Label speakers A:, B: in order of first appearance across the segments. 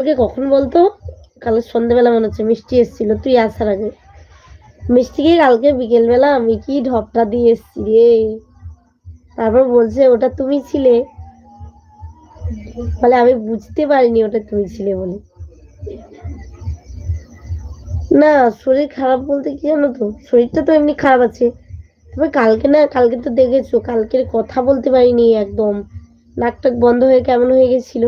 A: ওকে কখন বলতো? কাল সন্ধ্যেবেলা মনে হচ্ছে মিষ্টি এসেছিল তুই আসার আগে। মিষ্টিকে কালকে বিকেলবেলা আমি কি ঢপটা দিয়ে এসছি রে। তারপর বলছে ওটা তুমি ছিলে, বলে আমি বুঝতে পারিনি ওটা তুমি ছিলে বলে। না, শরীর খারাপ বলতে কি জানো তো, শরীরটা তো এমনি খারাপ আছে। তবে কালকে না, কালকে তো দেখেছো কালকের কথা বলতে পারিনি একদম, নাক টাক বন্ধ হয়ে কেমন হয়ে গেছিল।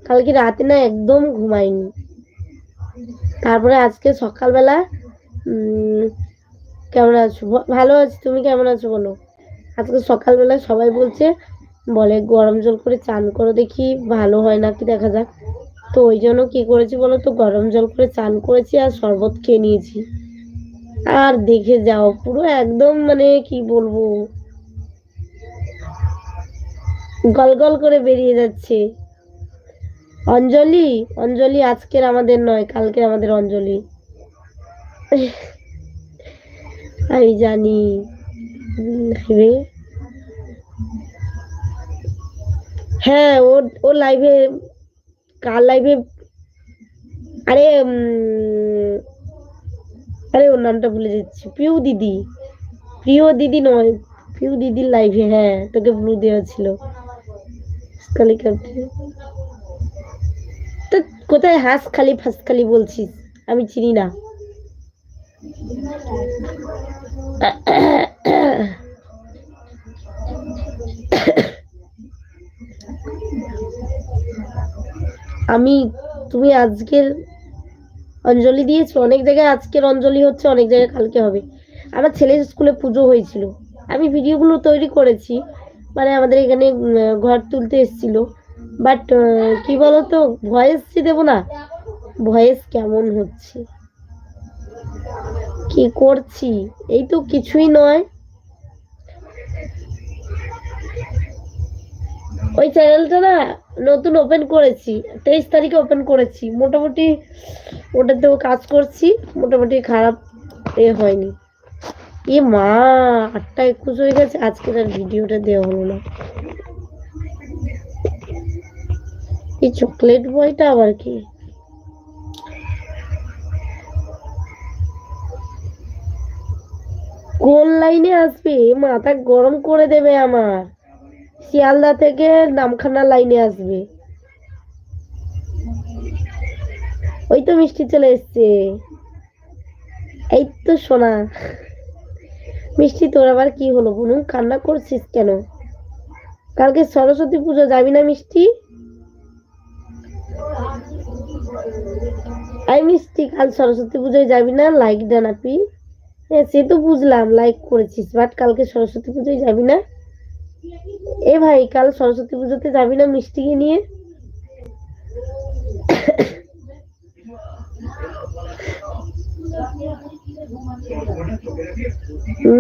A: কালকে রাতে না একদম ঘুমাইনি। তারপরে আজকে সকালবেলা উম কেমন আছো? ভালো আছি, তুমি কেমন আছো বলো? আজকে সকালবেলা সবাই বলছে, বলে গরম জল করে চান করো দেখি ভালো হয় নাকি দেখা যাক। তো ওই জন্য কি করেছি বলো তো, গরম জল করে চান করেছি আর শরবত খেয়ে নিয়েছি। আর দেখে যাও পুরো একদম মানে কি বলবো, গল করে বেরিয়ে যাচ্ছে। অঞ্জলি, অঞ্জলি আজকের আমাদের নয়, কালকে আমাদের অঞ্জলি। আমি জানি। রে, হ্যাঁ ওর ওর লাইভে, কার লাইভে? আরে আরে ওর নামটা ভুলে যাচ্ছি, পিউ দিদি। প্রিয় দিদি নয়, পিউ দিদির লাইভে, হ্যাঁ তোকে ব্লু দেওয়া ছিল। খালি তো কোথায় হাঁস খালি ফাঁস খালি বলছিস? আমি চিনি না। আমি, তুমি আজকের অঞ্জলি দিয়েছো অনেক জায়গায়, আজকের অঞ্জলি হচ্ছে অনেক জায়গায়, কালকে হবে। আমার ছেলের স্কুলে পুজো হয়েছিল, আমি ভিডিওগুলো তৈরি করেছি। মানে আমাদের এখানে ঘর তুলতে এসেছিল, বাট কি বলতো, ভয়েস যে দেবো না, ভয়েস কেমন হচ্ছে, কি করছি, এই তো কিছুই নয়। ওই চ্যানেলটা না নতুন ওপেন করেছি, 23 তারিখে ওপেন করেছি, মোটামুটি ওটাতেও কাজ করছি, মোটামুটি খারাপ হয়নি। এ মা, 8টা 21 হয়ে গেছে, আজকের আর ভিডিওটা দেওয়া হলো না। এই চকলেট বয়টা আবার কি? কোন লাইনে আসবে? মাথা গরম করে দেবে আমার। শিয়ালদা থেকে নামখানা লাইনে আসবে। ওই তো মিষ্টি চলে এসছে। এই তো সোনা। মিষ্টি তোর আবার কি হলো বনু, কান্না করছিস কেন? কালকে সরস্বতী পুজো, যাবি না মিষ্টি? এই মিষ্টি, কাল সরস্বতী পুজোয় যাবি না? লাইক ডানাপি। হ্যাঁ সে তো বুঝলাম লাইক করেছিস, বাট কালকে সরস্বতী পুজোয় যাবি না? এ ভাই, কাল সরস্বতী পুজোতে যাবি না মিষ্টিকে নিয়ে?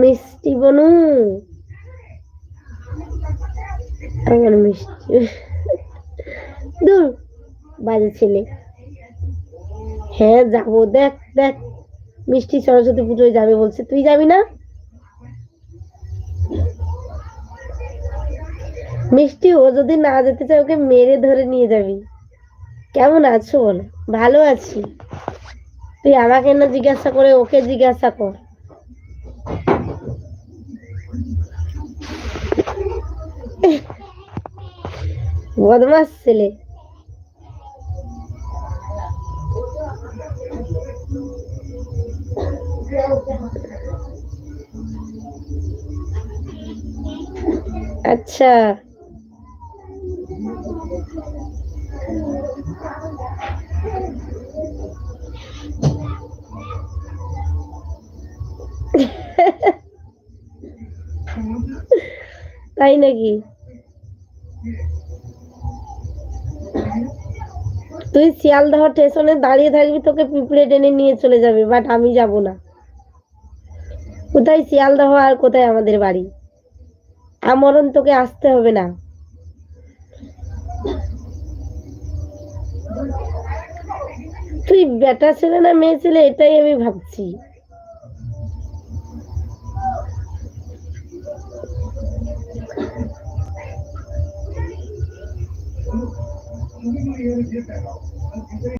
A: মিষ্টি বনু, আমার মিষ্টি, দূর, বাজে ছেলে। হ্যাঁ যাবো, দেখ দেখ, মিষ্টি সরস্বতী পুজোয় যাবে বলছে, তুই যাবি না? মিষ্টি ও যদি না যেতে চায় ওকে মেরে ধরে নিয়ে যাবি। কেমন আছো বলো? ভালো আছি। তুই আমাকে না জিজ্ঞাসা করে ওকে জিজ্ঞাসা কর। বদমাস ছেলে। আচ্ছা, তাই নাকি? তুই শিয়ালদহ স্টেশনে দাঁড়িয়ে থাকবি, তোকে পিঁপড়ে টেনে নিয়ে চলে যাবে, বাট আমি যাব না। কোথায় শিয়ালদহ আর কোথায় আমাদের বাড়ি? আমরণ তোকে আসতে হবে না। তুই বেটা ছেলে না মেয়ে ছেলে, এটাই আমি ভাবছি।